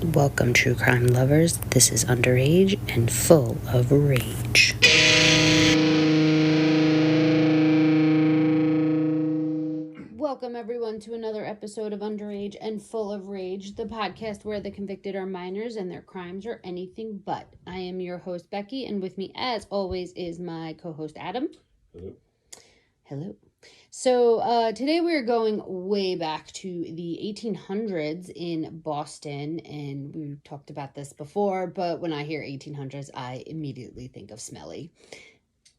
Welcome, true crime lovers. This is Underage and Full of Rage. Welcome, everyone, to another episode of Underage and Full of Rage, the podcast where the convicted are minors and their crimes are anything but. I am your host, Becky, and with me, as always, is my co-host, Adam. Hello. Hello. So today we're going way back to the 1800s in Boston, and we've talked about this before, but when I hear 1800s, I immediately think of smelly.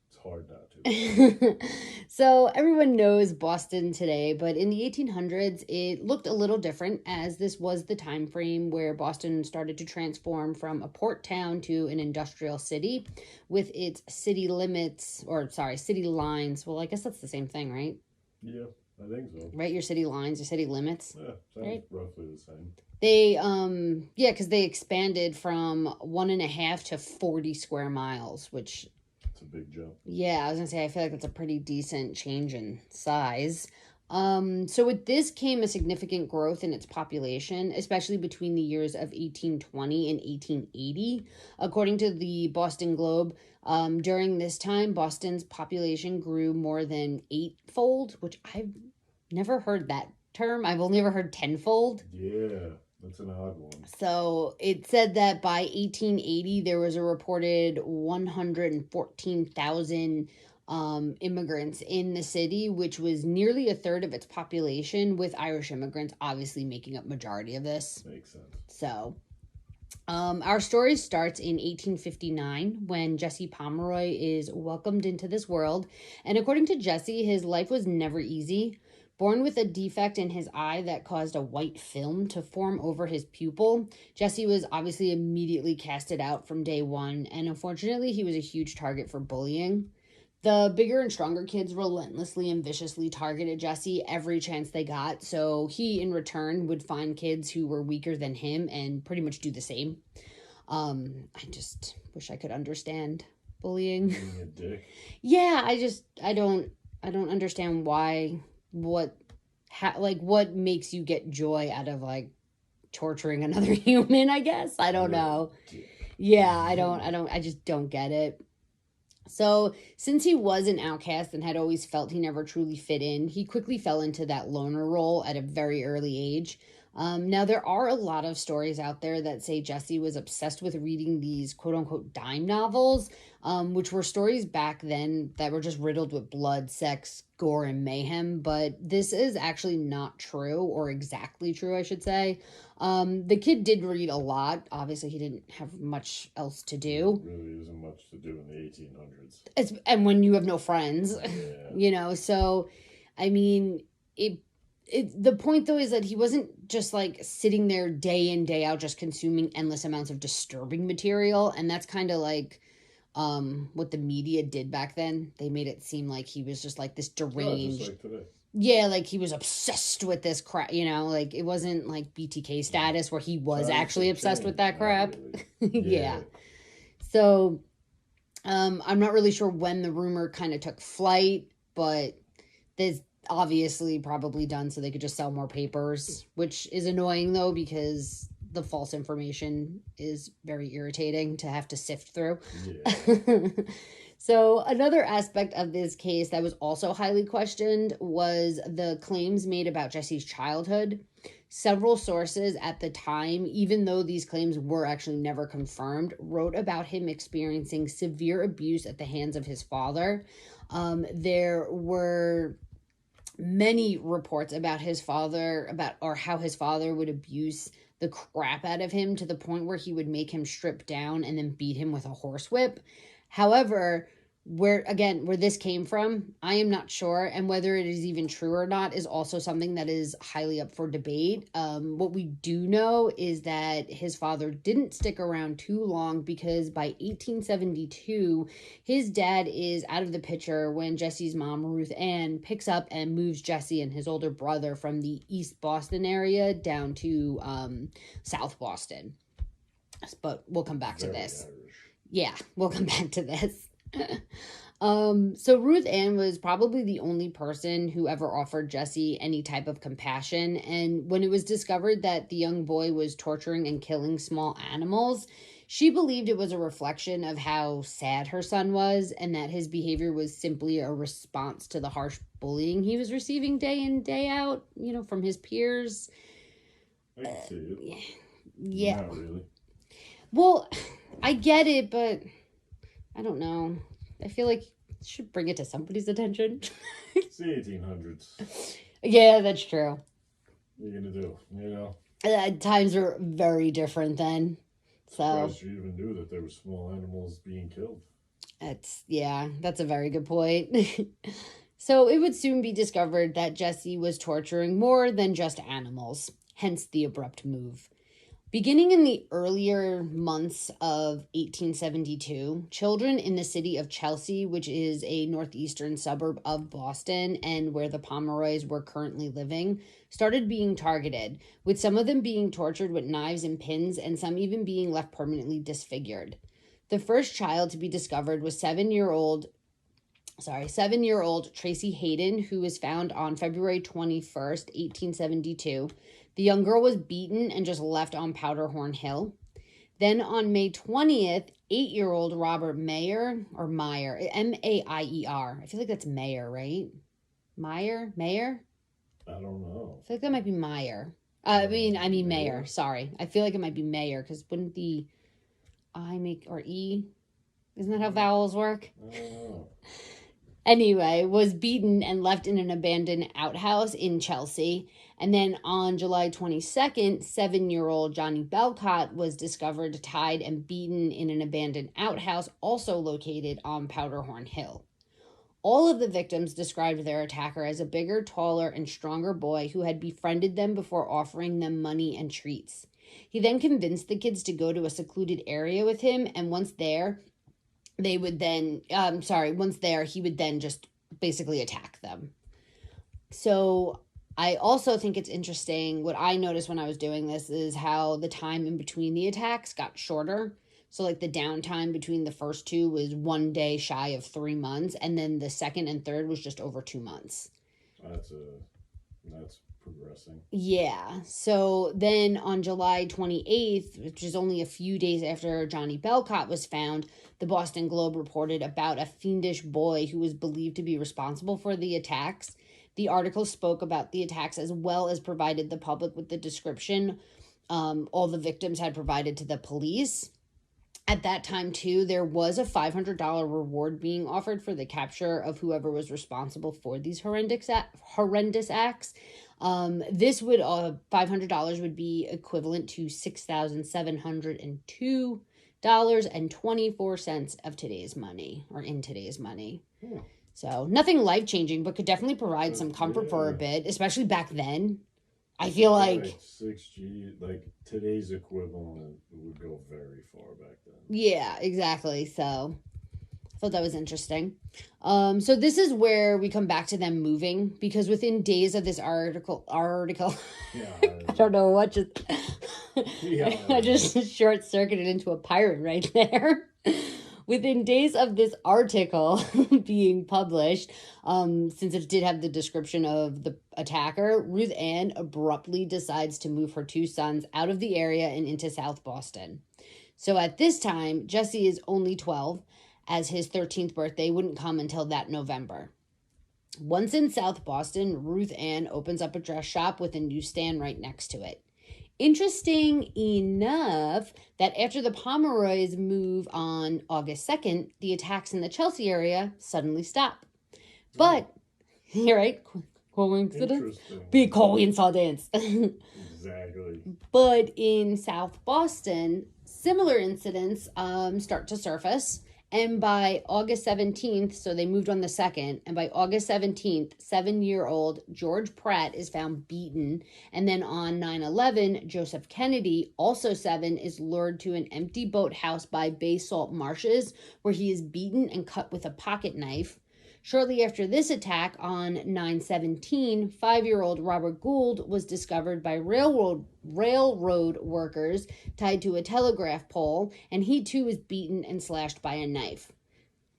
It's hard not to. So everyone knows Boston today, but in the 1800s, it looked a little different, as this was the time frame where Boston started to transform from a port town to an industrial city with its city limits, city lines. Well, I guess that's the same thing, right? Yeah, I think so. Right, your city lines, your city limits. Yeah, sounds right? Roughly the same. They, because they expanded from 1.5 to 40 square miles, which... It's a big jump. Yeah, I was going to say, I feel like that's a pretty decent change in size. So with this came a significant growth in its population, especially between the years of 1820 and 1880. According to the Boston Globe, during this time, Boston's population grew more than 8-fold, which I've never heard that term. I've only ever heard 10-fold. Yeah, that's an odd one. So it said that by 1880, there was a reported 114,000 immigrants in the city, which was nearly a third of its population, with Irish immigrants obviously making up majority of this. Makes sense. So our story starts in 1859 when Jesse Pomeroy is welcomed into this world. And according to Jesse, his life was never easy. Born with a defect in his eye that caused a white film to form over his pupil, Jesse was obviously immediately casted out from day one, and unfortunately he was a huge target for bullying. The bigger and stronger kids relentlessly and viciously targeted Jesse every chance they got, so he, in return, would find kids who were weaker than him and pretty much do the same. I just wish I could understand bullying. Being a dick. Yeah, I don't understand why, what makes you get joy out of, like, torturing another human, I guess? I don't know. Yeah, I just don't get it. So, since he was an outcast and had always felt he never truly fit in, he quickly fell into that loner role at a very early age. Now, there are a lot of stories out there that say Jesse was obsessed with reading these quote-unquote dime novels, which were stories back then that were just riddled with blood, sex, gore, and mayhem. But this is actually not true, or exactly true, I should say. The kid did read a lot. Obviously, he didn't have much else to do. There really isn't much to do in the 1800s. And when you have no friends, yeah. So, I mean, the point, though, is that he wasn't just, like, sitting there day in, day out just consuming endless amounts of disturbing material, and that's kind of like what the media did back then. They made it seem like he was just, like, this deranged... just like today. Yeah, like, he was obsessed with this crap, like, it wasn't, like, BTK status where he was actually obsessed with that crap. Really. Yeah. So, I'm not really sure when the rumor kind of took flight, but there's obviously probably done so they could just sell more papers, which is annoying, though, because the false information is very irritating to have to sift through. Yeah. So another aspect of this case that was also highly questioned was the claims made about Jesse's childhood. Several sources at the time, even though these claims were actually never confirmed, wrote about him experiencing severe abuse at the hands of his father. There were many reports about his father, how his father would abuse the crap out of him to the point where he would make him strip down and then beat him with a horsewhip. However, where this came from, I am not sure, and whether it is even true or not is also something that is highly up for debate. What we do know is that his father didn't stick around too long, because by 1872, his dad is out of the picture when Jesse's mom, Ruth Ann, picks up and moves Jesse and his older brother from the East Boston area down to South Boston. But we'll come back to this. Irish. Yeah, we'll come back to this. So Ruth Ann was probably the only person who ever offered Jesse any type of compassion. And when it was discovered that the young boy was torturing and killing small animals, she believed it was a reflection of how sad her son was and that his behavior was simply a response to the harsh bullying he was receiving day in, day out, from his peers. I can see it. Yeah. Not really. Well, I get it, but I don't know. I feel like it should bring it to somebody's attention. It's the 1800s. Yeah, that's true. What are you going to do, Times were very different then. So you even knew that there were small animals being killed. That's a very good point. So it would soon be discovered that Jesse was torturing more than just animals, hence the abrupt move. Beginning in the earlier months of 1872, children in the city of Chelsea, which is a northeastern suburb of Boston and where the Pomeroys were currently living, started being targeted, with some of them being tortured with knives and pins and some even being left permanently disfigured. The first child to be discovered was 7-year-old Tracy Hayden, who was found on February 21st, 1872. The young girl was beaten and just left on Powderhorn Hill. Then on May 20th, 8-year-old Robert Mayer, or Meyer, Maier. I feel like that's Mayer, right? Mayer? I don't know. I feel like that might be Meyer. I mean Mayer. Sorry. I feel like it might be Mayer because wouldn't the I make, or E? Isn't that how vowels work? I don't know. Anyway, was beaten and left in an abandoned outhouse in Chelsea. And then on July 22nd, 7-year-old Johnny Belcott was discovered tied and beaten in an abandoned outhouse also located on Powderhorn Hill. All of the victims described their attacker as a bigger, taller, and stronger boy who had befriended them before offering them money and treats. He then convinced the kids to go to a secluded area with him, and once there, he would then just basically attack them. So I also think it's interesting, what I noticed when I was doing this is how the time in between the attacks got shorter. So like the downtime between the first two was 1 day shy of 3 months, and then the second and third was just over 2 months. That's progressing. Yeah. So then on July 28th, which is only a few days after Johnny Belcott was found, the Boston Globe reported about a fiendish boy who was believed to be responsible for the attacks. The article spoke about the attacks as well as provided the public with the description all the victims had provided to the police. At that time, too, there was a $500 reward being offered for the capture of whoever was responsible for these horrendous acts. This would $500 would be equivalent to $6,702.24 of today's money, or in today's money. Yeah. So nothing life-changing, but could definitely provide some comfort for a bit, especially back then. I feel like 6G, like today's equivalent, would go very far back then. Yeah, exactly. So I thought that was interesting. So this is where we come back to them moving, because within days of this article, Yeah, I don't know what just, Yeah. I just short-circuited into a pirate right there. Within days of this article being published, since it did have the description of the attacker, Ruth Ann abruptly decides to move her 2 sons out of the area and into South Boston. So at this time, Jesse is only 12, as his 13th birthday wouldn't come until that November. Once in South Boston, Ruth Ann opens up a dress shop with a newsstand right next to it. Interesting enough that after the Pomeroys move on August 2nd, the attacks in the Chelsea area suddenly stop. But, you're right, coincidence? Big coincidence. Exactly. But in South Boston, similar incidents start to surface. And by August 17th, so they moved on the 2nd, and by August 17th, 7-year-old George Pratt is found beaten. And then on 9/11, Joseph Kennedy, also 7, is lured to an empty boathouse by Bay Salt Marshes, where he is beaten and cut with a pocket knife. Shortly after this attack on 9/17, 5-year-old Robert Gould was discovered by railroad workers tied to a telegraph pole, and he too was beaten and slashed by a knife.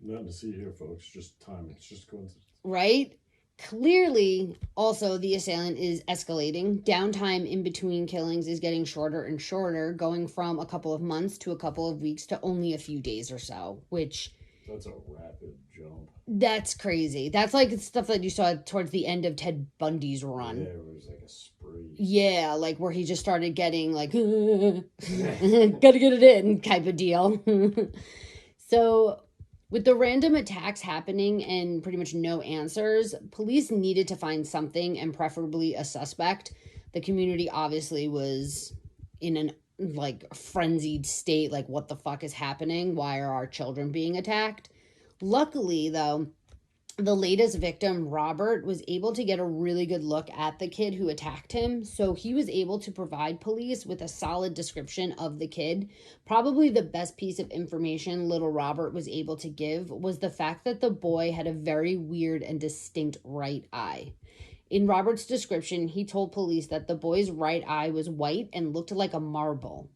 Nothing to see here, folks. Just timing. It's just coincidence. Right? Clearly, also, the assailant is escalating. Downtime in between killings is getting shorter and shorter, going from a couple of months to a couple of weeks to only a few days or so, which... That's a rapid jump. That's crazy. That's like stuff that you saw towards the end of Ted Bundy's run. Yeah, it was like a spree. Yeah, like where he just started getting like, gotta get it in type of deal. So... with the random attacks happening and pretty much no answers, police needed to find something and preferably a suspect. The community obviously was in an like frenzied state, like what the fuck is happening? Why are our children being attacked? Luckily, though, the latest victim, Robert, was able to get a really good look at the kid who attacked him. So he was able to provide police with a solid description of the kid. Probably the best piece of information little Robert was able to give was the fact that the boy had a very weird and distinct right eye. In Robert's description, he told police that the boy's right eye was white and looked like a marble.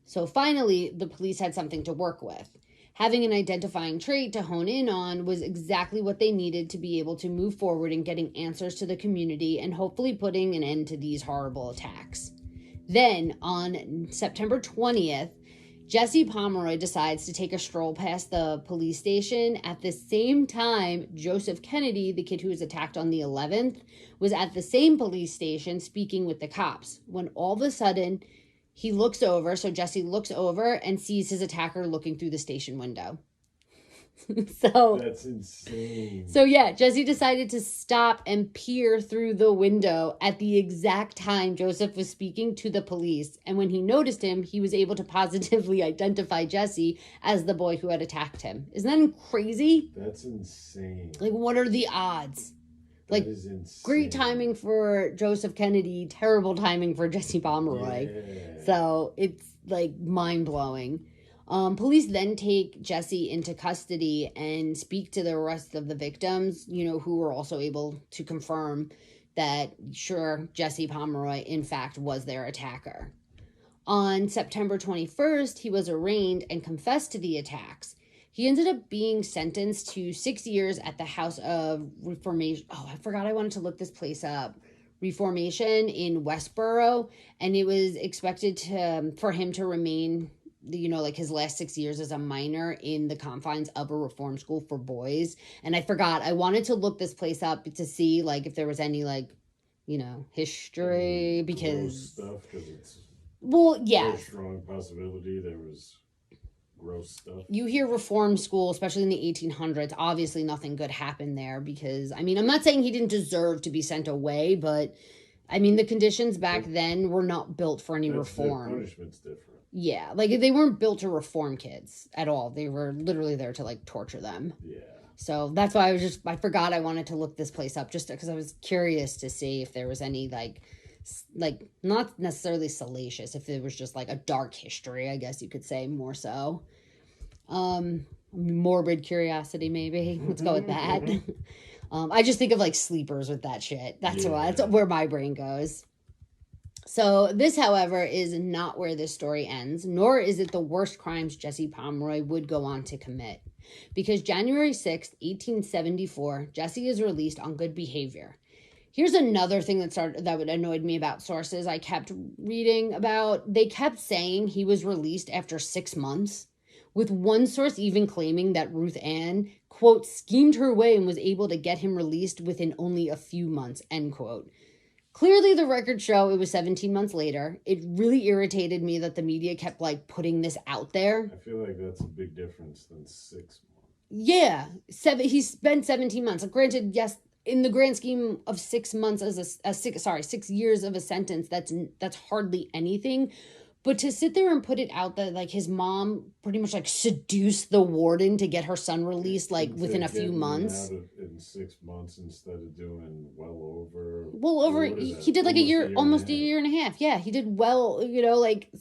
So finally, the police had something to work with. Having an identifying trait to hone in on was exactly what they needed to be able to move forward in getting answers to the community and hopefully putting an end to these horrible attacks. Then, on September 20th, Jesse Pomeroy decides to take a stroll past the police station. At the same time, Joseph Kennedy, the kid who was attacked on the 11th, was at the same police station speaking with the cops, when all of a sudden... he looks over, so Jesse looks over and sees his attacker looking through the station window. So that's insane. So yeah, Jesse decided to stop and peer through the window at the exact time Joseph was speaking to the police. And when he noticed him, he was able to positively identify Jesse as the boy who had attacked him. Isn't that crazy? That's insane. Like, what are the odds? Like, great timing for Joseph Kennedy, terrible timing for Jesse Pomeroy. Yeah. So it's like mind-blowing. Police then take Jesse into custody and speak to the rest of the victims, who were also able to confirm that, sure, Jesse Pomeroy, in fact, was their attacker. On September 21st, he was arraigned and confessed to the attacks. He ended up being sentenced to 6 years at the House of Reformation. Oh, I forgot I wanted to look this place up. Reformation in Westboro. And it was expected for him to remain, like his last 6 years as a minor in the confines of a reform school for boys. And I forgot. I wanted to look this place up to see, like, if there was any, like, history. Because... stuff, because it's... well, yeah. Very strong possibility there was... gross stuff. You hear reform school, especially in the 1800s, obviously nothing good happened there because, I'm not saying he didn't deserve to be sent away, but, the conditions back then were not built for any reform. The punishment's different. Yeah, like, they weren't built to reform kids at all. They were literally there to, like, torture them. Yeah. So that's why I forgot I wanted to look this place up just because I was curious to see if there was any, like, not necessarily salacious, if it was just like a dark history, I guess you could say, more so. Morbid curiosity, maybe. Let's go with that. I just think of like sleepers with that shit. That's where my brain goes. So this, however, is not where this story ends, nor is it the worst crimes Jesse Pomeroy would go on to commit. Because January 6th, 1874, Jesse is released on good behavior. Here's another thing that annoyed me about sources I kept reading about. They kept saying he was released after 6 months, with one source even claiming that Ruth Ann, quote, schemed her way and was able to get him released within only a few months, end quote. Clearly, the records show it was 17 months later. It really irritated me that the media kept, like, putting this out there. I feel like that's a big difference than 6 months. Yeah, he spent 17 months. Like, granted, yes, in the grand scheme of 6 months 6 years of a sentence, that's hardly anything. But to sit there and put it out that, like, his mom pretty much, like, seduced the warden to get her son released, like, within a few months. In 6 months instead of doing he did like almost a year and a half. Yeah, he did well,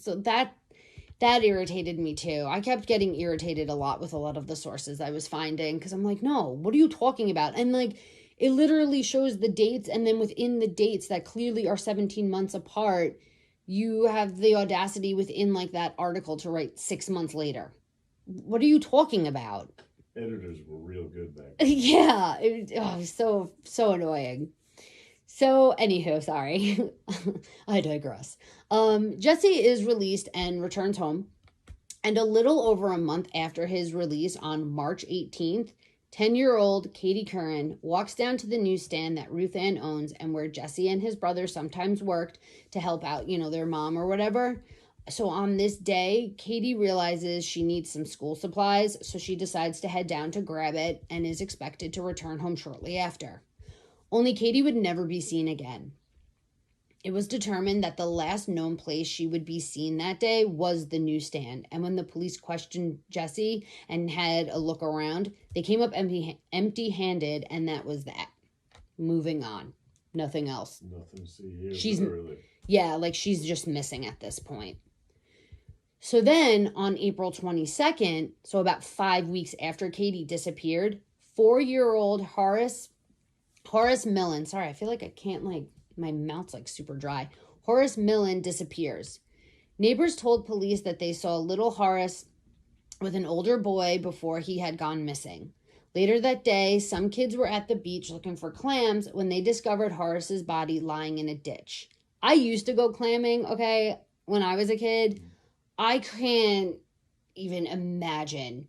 so that irritated me too. I kept getting irritated a lot with a lot of the sources I was finding because I'm like, no, what are you talking about? And, like, it literally shows the dates, and then within the dates that clearly are 17 months apart, you have the audacity within, like, that article to write 6 months later. What are you talking about? Editors were real good back then. Yeah, it was so annoying. So, anywho, sorry. I digress. Jesse is released and returns home. And a little over a month after his release on March 18th, 10-year-old Katie Curren walks down to the newsstand that Ruth Ann owns and where Jesse and his brother sometimes worked to help out, their mom or whatever. So on this day, Katie realizes she needs some school supplies, so she decides to head down to grab it and is expected to return home shortly after. Only Katie would never be seen again. It was determined that the last known place she would be seen that day was the newsstand. And when the police questioned Jesse and had a look around, they came up empty-handed, and that was that. Moving on. Nothing else. Nothing to see here. She's, literally. Yeah, like she's just missing at this point. So then on April 22nd, so about 5 weeks after Katie disappeared, 4-year-old Horace Millen, sorry, I feel like I can't my mouth's super dry. Horace Millen disappears. Neighbors told police that they saw little Horace with an older boy before he had gone missing. Later that day, some kids were at the beach looking for clams when they discovered Horace's body lying in a ditch. I used to go clamming, okay, when I was a kid. I can't even imagine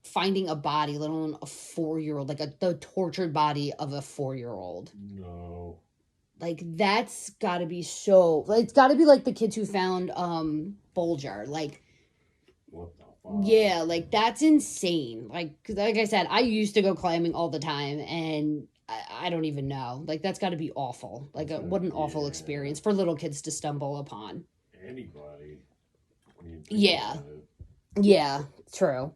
finding a body, let alone a 4-year-old, the tortured body of a 4-year-old. No. That's gotta be so, it's gotta be the kids who found Bulger. What the fuck? Yeah, that's insane. Like I said, I used to go climbing all the time, and I don't even know. That's gotta be awful. What an awful experience for little kids to stumble upon. Anybody. Yeah, true.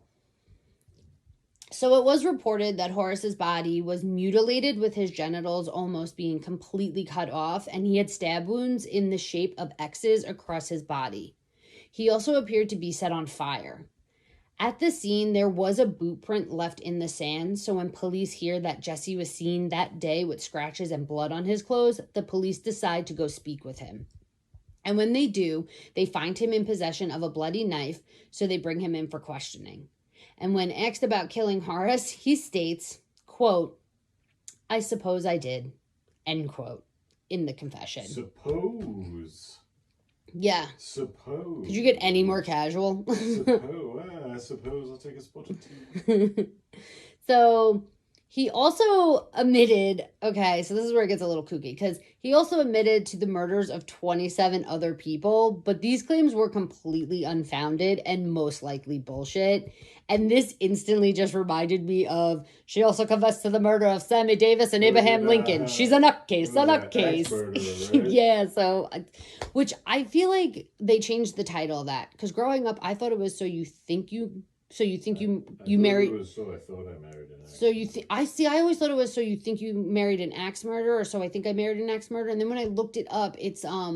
So it was reported that Horace's body was mutilated with his genitals almost being completely cut off, and he had stab wounds in the shape of X's across his body. He also appeared to be set on fire. At the scene, there was a boot print left in the sand, so when police hear that Jesse was seen that day with scratches and blood on his clothes, the police decide to go speak with him. And when they do, they find him in possession of a bloody knife, so they bring him in for questioning. And when asked about killing Horace, he states, quote, "I suppose I did," end quote, in the confession. Suppose. Yeah. Suppose. Could you get any more casual? I suppose I'll take a spot of tea. So he also admitted, okay, so this is where it gets a little kooky, because he also admitted to the murders of 27 other people, but these claims were completely unfounded and most likely bullshit. And this instantly just reminded me of, she also confessed to the murder of Sammy Davis and Abraham Lincoln. She's a nutcase, a nutcase. Right? Yeah, so, which I feel like they changed the title of that, because growing up, I thought it was you married. I thought I married an axe. So you think I always thought it was so you think you married an axe murderer, or so I think I married an axe murderer. And then when I looked it up, it's I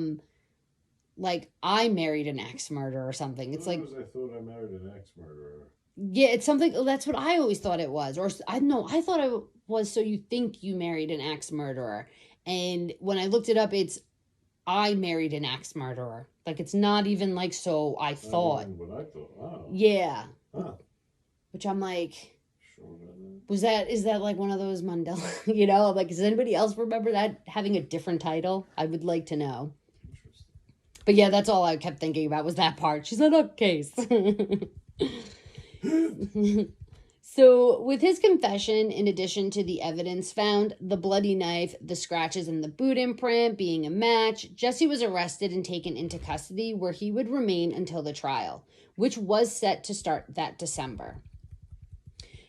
married an axe murderer or something. It's I thought I married an axe murderer. Yeah, it's something. That's what I always thought it was, or I thought it was so you think you married an axe murderer. And when I looked it up, it's I married an axe murderer. It's not even so I thought. What I thought. Oh. Yeah. Huh. Which I'm like, sure is that one of those Mandela, does anybody else remember that having a different title? I would like to know. Interesting. But yeah, that's all I kept thinking about was that part. She's a nutcase. So with his confession, in addition to the evidence found, the bloody knife, the scratches and the boot imprint being a match, Jesse was arrested and taken into custody where he would remain until the trial, which was set to start that December.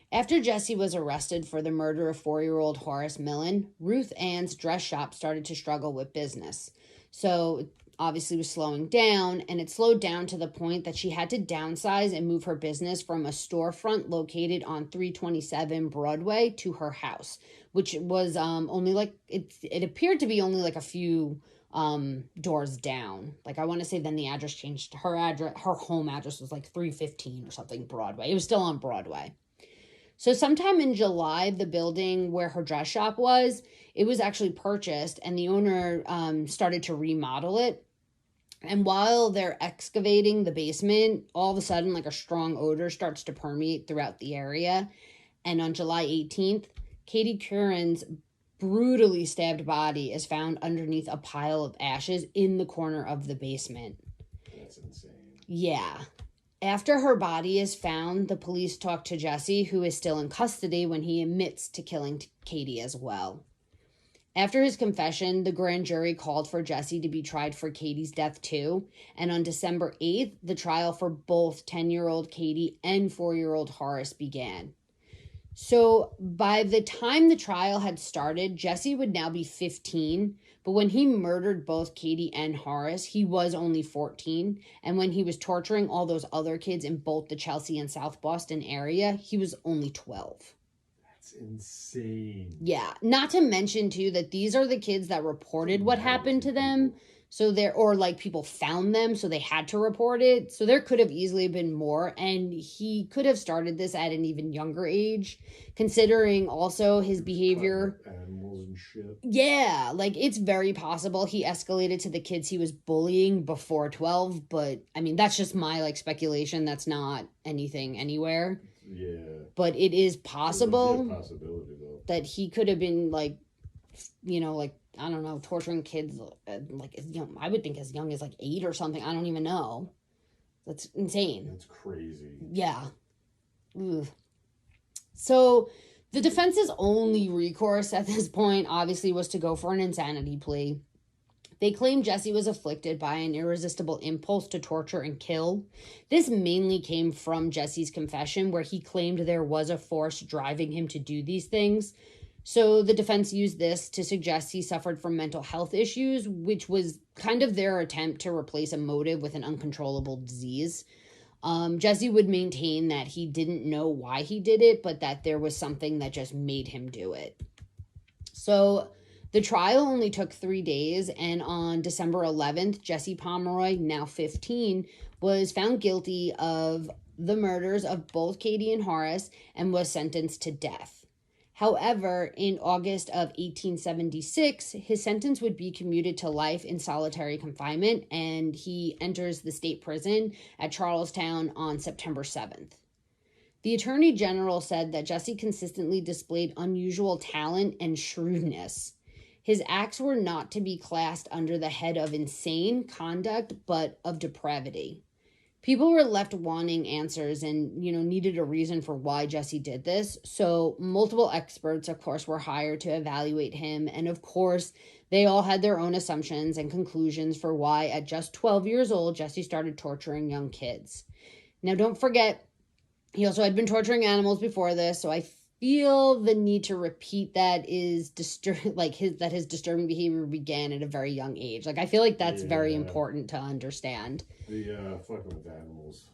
After Jesse was arrested for the murder of 4-year-old Horace Millen, Ruth Ann's dress shop started to struggle with business. So it obviously was slowing down, and it slowed down to the point that she had to downsize and move her business from a storefront located on 327 Broadway to her house, which was only it appeared to be only a few doors down. I want to say then the address changed. Her home address was 315 or something Broadway. It was still on Broadway. So sometime in July, the building where her dress shop was, it was actually purchased, and the owner started to remodel it. And while they're excavating the basement, all of a sudden, like a strong odor starts to permeate throughout the area. And on July 18th, Katie Curren's brutally stabbed body is found underneath a pile of ashes in the corner of the basement. That's insane. Yeah. After her body is found, the police talk to Jesse, who is still in custody, when he admits to killing Katie as well. After his confession, the grand jury called for Jesse to be tried for Katie's death too, and on December 8th, the trial for both 10-year-old Katie and 4-year-old Horace began. So by the time the trial had started, Jesse would now be 15, but when he murdered both Katie and Horace, he was only 14, and when he was torturing all those other kids in both the Chelsea and South Boston area, he was only 12. That's insane. Yeah, not to mention too that these are the kids that reported what happened to them. So or like people found them, so they had to report it. So there could have easily been more, and he could have started this at an even younger age, considering also his behavior. Animals and shit. Yeah, like it's very possible he escalated to the kids he was bullying before 12, but I mean that's just my like speculation. That's not anything anywhere. Yeah. But it is possible Possibility, though, that he could have been like, you know, like, I don't know, torturing kids like as young, I would think as young as like 8 or something. I don't even know. That's insane. That's crazy. Yeah. Ugh. So the defense's only recourse at this point obviously was to go for an insanity plea. They claimed Jesse was afflicted by an irresistible impulse to torture and kill. This mainly came from Jesse's confession, where he claimed there was a force driving him to do these things. So the defense used this to suggest he suffered from mental health issues, which was kind of their attempt to replace a motive with an uncontrollable disease. Jesse would maintain that he didn't know why he did it, but that there was something that just made him do it. So the trial only took 3 days, and on December 11th, Jesse Pomeroy, now 15, was found guilty of the murders of both Katie and Horace and was sentenced to death. However, in August of 1876, his sentence would be commuted to life in solitary confinement, and he enters the state prison at Charlestown on September 7th. The Attorney General said that Jesse consistently displayed unusual talent and shrewdness. His acts were not to be classed under the head of insane conduct, but of depravity. People were left wanting answers and, needed a reason for why Jesse did this. So multiple experts, of course, were hired to evaluate him. And of course, they all had their own assumptions and conclusions for why at just 12 years old, Jesse started torturing young kids. Now, don't forget, he also had been torturing animals before this. So I feel the need to repeat that is that his disturbing behavior began at a very young age. Like, I feel like that's very important to understand. The fucking with animals,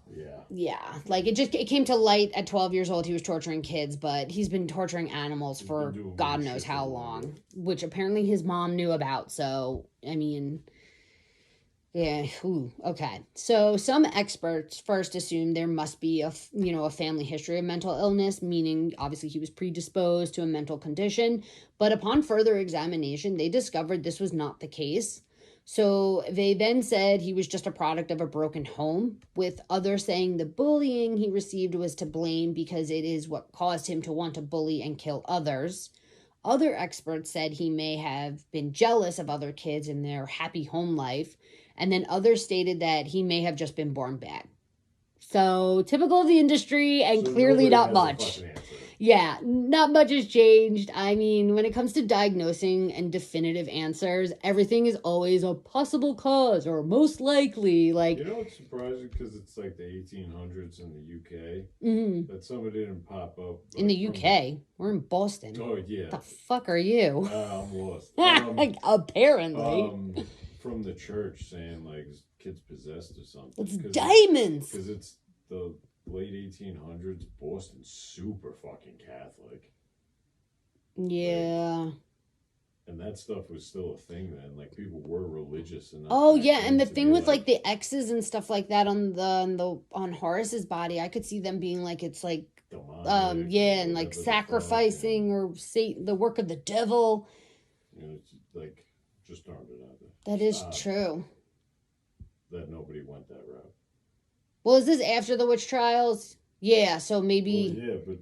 yeah, like it came to light at 12 years old. He was torturing kids, but he's been torturing animals for God knows how long, which apparently his mom knew about. So I mean, yeah. Okay. So some experts first assumed there must be a family history of mental illness, meaning obviously he was predisposed to a mental condition. But upon further examination, they discovered this was not the case. So they then said he was just a product of a broken home, with others saying the bullying he received was to blame because it is what caused him to want to bully and kill others. Other experts said he may have been jealous of other kids in their happy home life. And then others stated that he may have just been born bad. So typical of the industry, and so clearly not much. Yeah, not much has changed. I mean, when it comes to diagnosing and definitive answers, everything is always a possible cause or most likely. Like, it's surprising because it's like the 1800s in the UK that somebody didn't pop up. Like, in the UK, we're in Boston. Oh yeah. What the fuck are you? I'm lost. Apparently. From the church saying like his kid's possessed or something. It's diamonds. Because it's the late 1800s. Boston's super fucking Catholic. Yeah. And that stuff was still a thing then. Like people were religious enough. Oh yeah, and the thing with like the X's and stuff like that on Horace's body, I could see them being like it's like demonic, and like sacrificing or the work of the devil. It's like just throwing it out there. That is true. that nobody went that route. Well, is this after the witch trials? Yeah, so maybe... Well, yeah, but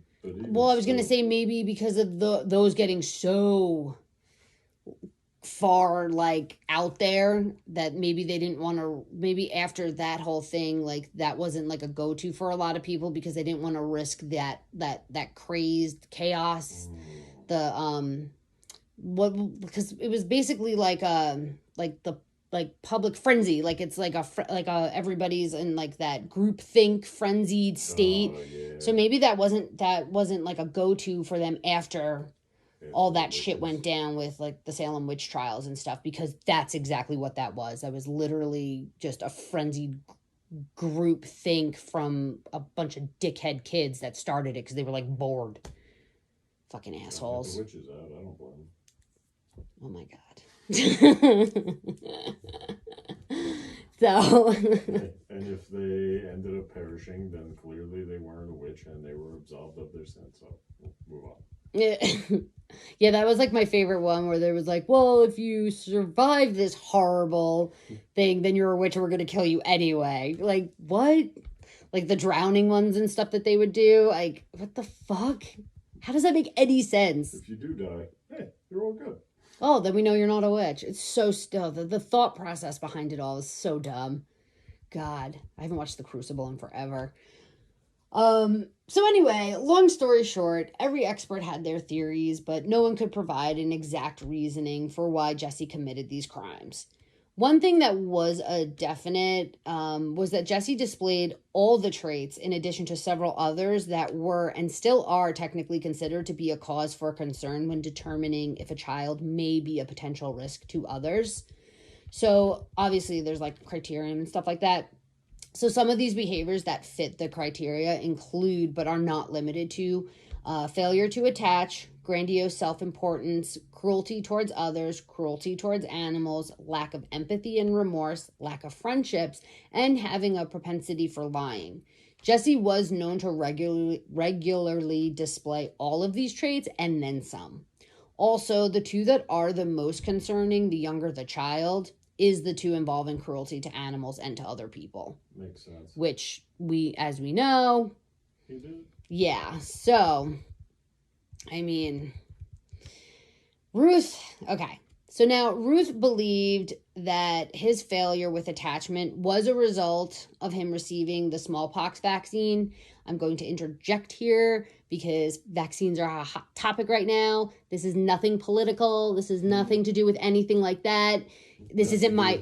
well, I was going to say maybe because of those getting so far, like, out there that maybe they didn't want to... Maybe after that whole thing, like, that wasn't, like, a go-to for a lot of people because they didn't want to risk that crazed chaos. Because it was basically like the public frenzy, like it's like a everybody's in like that group think frenzied state. Yeah. So maybe that wasn't like a go-to for them after all that shit went down with like the Salem witch trials and stuff, because that's exactly what that was. That was literally just a frenzied group think from a bunch of dickhead kids that started it because they were like bored. Fucking assholes. The witches out. I don't blame them. Oh my god. So. And if they ended up perishing, then clearly they weren't a witch and they were absolved of their sin. So we'll move on. Yeah, that was like my favorite one where there was like, well, if you survive this horrible thing, then you're a witch and we're going to kill you anyway. Like, what? Like the drowning ones and stuff that they would do. Like, what the fuck? How does that make any sense? If you do die, hey, you're all good. Oh, then we know you're not a witch. It's so still. The thought process behind it all is so dumb. God, I haven't watched The Crucible in forever. So anyway, long story short, every expert had their theories, but no one could provide an exact reasoning for why Jesse committed these crimes. One thing that was a definite was that Jesse displayed all the traits in addition to several others that were and still are technically considered to be a cause for concern when determining if a child may be a potential risk to others. So obviously there's like criterion and stuff like that. So some of these behaviors that fit the criteria include, but are not limited to, failure to attach, grandiose self-importance, cruelty towards others, cruelty towards animals, lack of empathy and remorse, lack of friendships, and having a propensity for lying. Jesse was known to regularly display all of these traits and then some. Also, the two that are the most concerning, the younger the child, is the two involving cruelty to animals and to other people. Makes sense. Which as we know... He did? Yeah, so... I mean, Ruth, okay. So now Ruth believed that his failure with attachment was a result of him receiving the smallpox vaccine. I'm going to interject here because vaccines are a hot topic right now. This is nothing political. This is nothing to do with anything like that. This isn't my...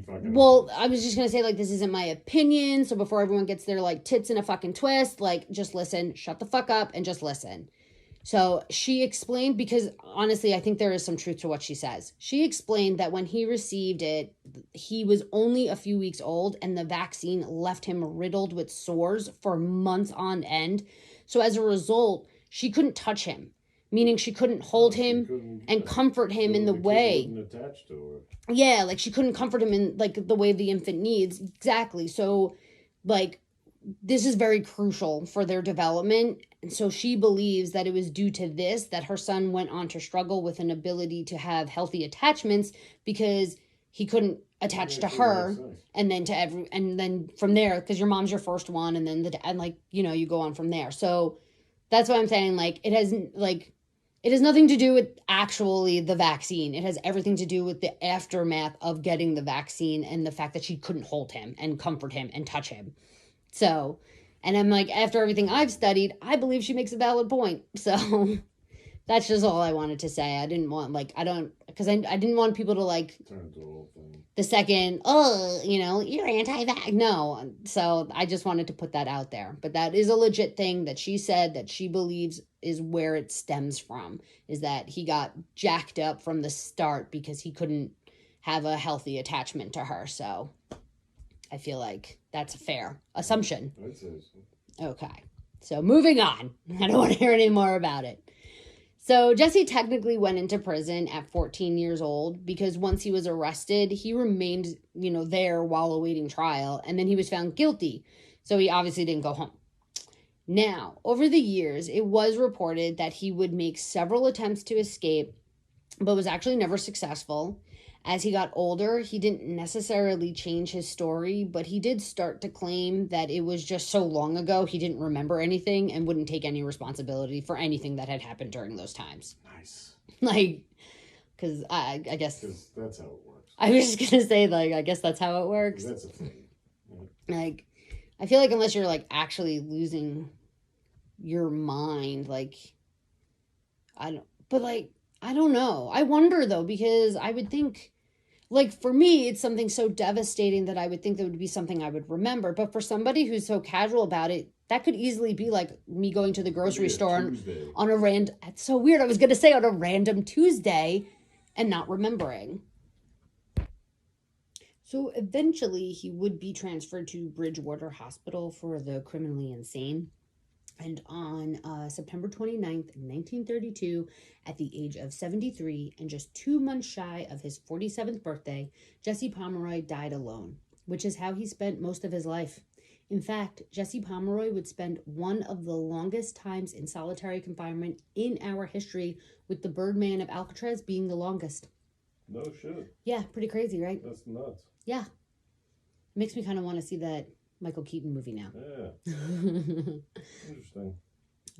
Well, I was just going to say, like, this isn't my opinion. So before everyone gets their, like, tits in a fucking twist, like, just listen, shut the fuck up and just listen. So she explained, because honestly, I think there is some truth to what she says. She explained that when he received it, he was only a few weeks old and the vaccine left him riddled with sores for months on end. So as a result, she couldn't touch him, meaning she couldn't hold him and comfort him in the way. Attached to her. Yeah, like she couldn't comfort him in like the way the infant needs. Exactly. So like this is very crucial for their development. And so she believes that it was due to this that her son went on to struggle with an ability to have healthy attachments because he couldn't attach to her and then and then from there, because your mom's your first one and then and like, you know, you go on from there. So that's why I'm saying like it has nothing to do with actually the vaccine. It has everything to do with the aftermath of getting the vaccine and the fact that she couldn't hold him and comfort him and touch him. So, and I'm like, after everything I've studied, I believe she makes a valid point. So that's just all I wanted to say. I didn't want, like, I didn't want people to, like, turn the whole thing. The second, oh, you know, you're anti-vax. No. So I just wanted to put that out there. But that is a legit thing that she said that she believes is where it stems from, is that he got jacked up from the start because he couldn't have a healthy attachment to her. So I feel like that's a fair assumption. I'd say so. Okay. So moving on. I don't want to hear any more about it. So Jesse technically went into prison at 14 years old because once he was arrested, he remained, you know, there while awaiting trial, and then he was found guilty. So he obviously didn't go home. Now, over the years, it was reported that he would make several attempts to escape, but was actually never successful. As he got older, he didn't necessarily change his story, but he did start to claim that it was just so long ago he didn't remember anything and wouldn't take any responsibility for anything that had happened during those times. Nice. Like, because I guess... Because that's how it works. I was just going to say, like, I guess that's how it works. That's a thing. Yeah. Like, I feel like unless you're, like, actually losing your mind, like, I don't know. I wonder, though, because I would think... Like, for me, it's something so devastating that I would think that would be something I would remember. But for somebody who's so casual about it, that could easily be like me going to the grocery store on a random... It's so weird. I was going to say on a random Tuesday and not remembering. So eventually he would be transferred to Bridgewater Hospital for the criminally insane. And on September 29th, 1932, at the age of 73 and just 2 months shy of his 47th birthday, Jesse Pomeroy died alone, which is how he spent most of his life. In fact, Jesse Pomeroy would spend one of the longest times in solitary confinement in our history, with the Birdman of Alcatraz being the longest. No shit. Yeah, pretty crazy, right? That's nuts. Yeah. Makes me kind of want to see that Michael Keaton movie now. Yeah. Interesting.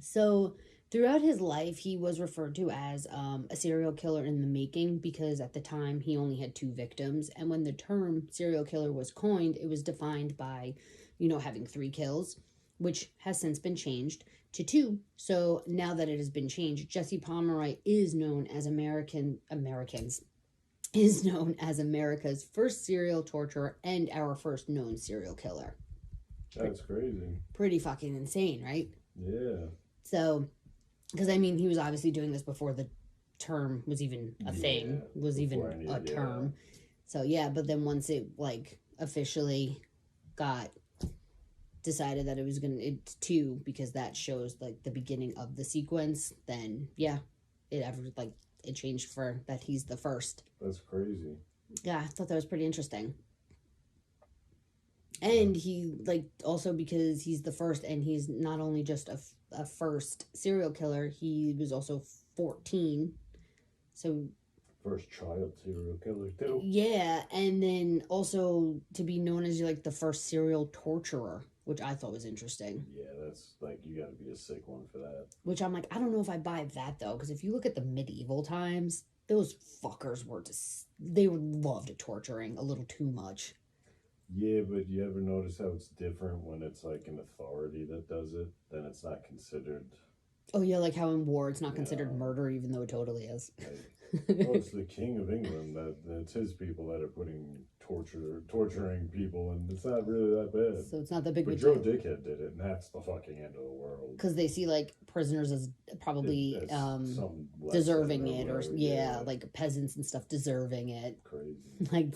So throughout his life, he was referred to as a serial killer in the making, because at the time he only had 2 victims. And when the term serial killer was coined, it was defined by, having 3 kills, which has since been changed to 2. So now that it has been changed, Jesse Pomeroy is known as America's first serial torturer and our first known serial killer. That's crazy. Pretty fucking insane, right? Yeah. So, because he was obviously doing this before the term was even a thing, was even a term. So, yeah, but then once it, officially got decided that it's 2, because that shows, the beginning of the sequence, then, yeah, it changed for that he's the first. That's crazy. Yeah, I thought that was pretty interesting. And he, also because he's the first, and he's not only just a first serial killer, he was also 14. So... First child serial killer, too. Yeah, and then also to be known as, the first serial torturer, which I thought was interesting. Yeah, that's, you gotta be a sick one for that. Which I'm I don't know if I buy that, though, because if you look at the medieval times, those fuckers they loved torturing a little too much. Yeah, but you ever notice how it's different when it's an authority that does it? Then it's not considered. Oh yeah, like how in war it's not considered murder, even though it totally is. It's the King of England that's his people that are torturing people, and it's not really that bad. So it's not that big of a deal. deal. Joe Dickhead did it, and that's the fucking end of the world. Because they see prisoners as probably deserving it, or like peasants and stuff deserving it. Crazy. I'm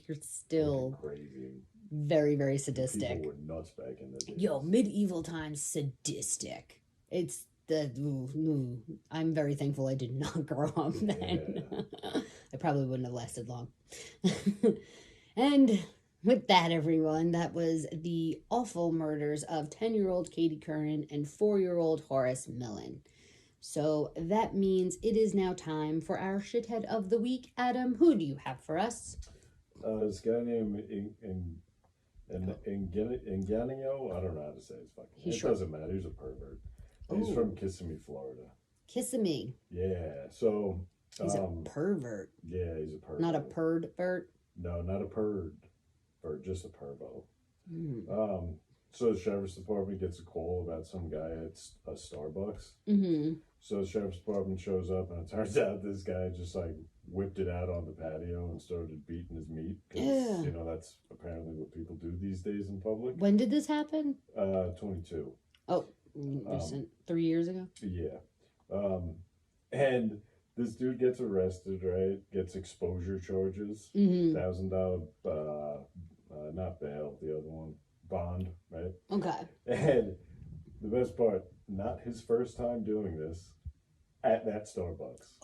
you're still crazy. Very, very sadistic. People were nuts back in the day. Yo, medieval times sadistic. It's I'm very thankful I did not grow up then. Yeah. I probably wouldn't have lasted long. And with that, everyone, that was the awful murders of 10-year-old Katie Curren and 4-year-old Horace Millen. So that means it is now time for our shithead of the week. Adam, who do you have for us? This guy named Inganio. I don't know how to say his fucking name. It doesn't matter. He's a pervert. He's from Kissimmee, Florida. Kissimmee. Yeah. So he's a pervert. Yeah, he's a pervert. Not a perd-vert? No, not a perd. Or just a pervo. So the sheriff's department gets a call about some guy at a Starbucks. Mm-hmm. So the sheriff's department shows up, and it turns out this guy just whipped it out on the patio and started beating his meat. Because, that's apparently what people do these days in public. When did this happen? 22. Oh, recent. 3 years ago? Yeah. And this dude gets arrested, right? Gets exposure charges. $1,000, not bail, the other one, bond, right? Okay. And the best part, not his first time doing this at that Starbucks.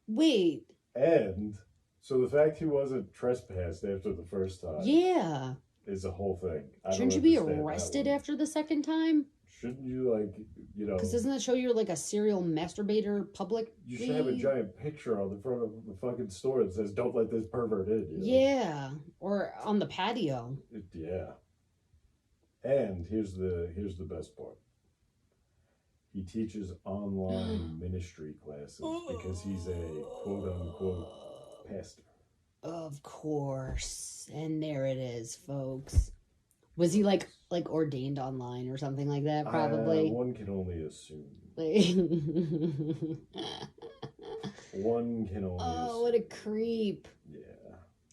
Wait. And so the fact he wasn't trespassed after the first time. Yeah. is a whole thing. Shouldn't you be arrested after the second time? Shouldn't you, like, you know... Because doesn't that show you're like a serial masturbator public? You should have a giant picture on the front of the fucking store that says, "Don't let this pervert in." You know? Yeah, or on the patio. Yeah. And here's the best part. He teaches online ministry classes because he's a quote-unquote pastor. Of course. And there it is, folks. Was he like ordained online or something like that? Probably. One can only assume. One can only assume. Oh, what a creep. Yeah.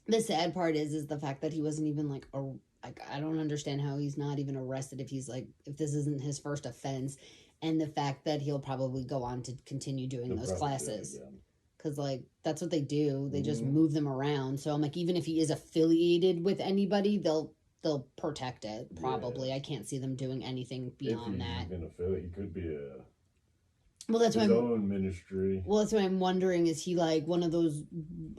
The sad part is the fact that he wasn't even like I don't understand how he's not even arrested if this isn't his first offense, and the fact that he'll probably go on to continue doing those classes. Because, like, that's what they do. They just move them around. So I'm like, even if he is affiliated with anybody, they'll protect it, probably. Yeah. I can't see them doing anything beyond that. If he's an affiliate, he could be his own ministry. Well, that's what I'm wondering. Is he, like, one of those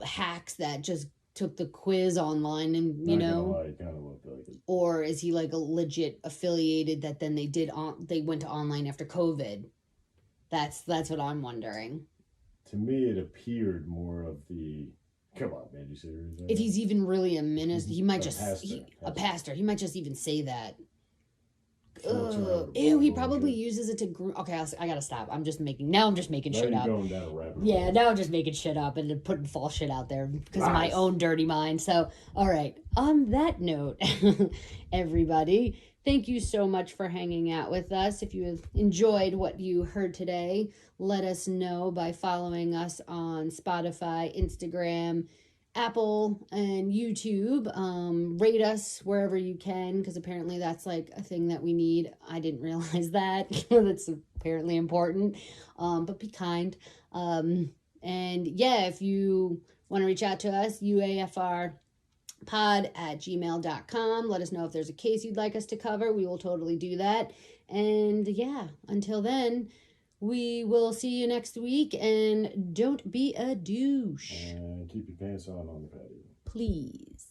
hacks that just took the quiz online and, you know? He kind of looked like it. Or is he, like, a legit affiliated that then they went to online after COVID? That's what I'm wondering. To me, it appeared more of the... Come on, man, you serious? If he's even really a minister, he might a pastor. He might just even say that. Ew, he probably uses it to groom. Okay, I gotta stop. I'm just making shit up. Going down a rabbit hole. Yeah, now I'm just making shit up and putting false shit out there because of my own dirty mind. So, all right. On that note, everybody, thank you so much for hanging out with us. If you have enjoyed what you heard today, let us know by following us on Spotify, Instagram, Apple, and YouTube. Rate us wherever you can, because apparently that's like a thing that we need. I didn't realize that. That's apparently important. But be kind. And yeah, if you want to reach out to us, uafrpod@gmail.com. Let us know if there's a case you'd like us to cover. We will totally do that. And yeah, until then, we will see you next week, and don't be a douche. And keep your pants on the patio. Please.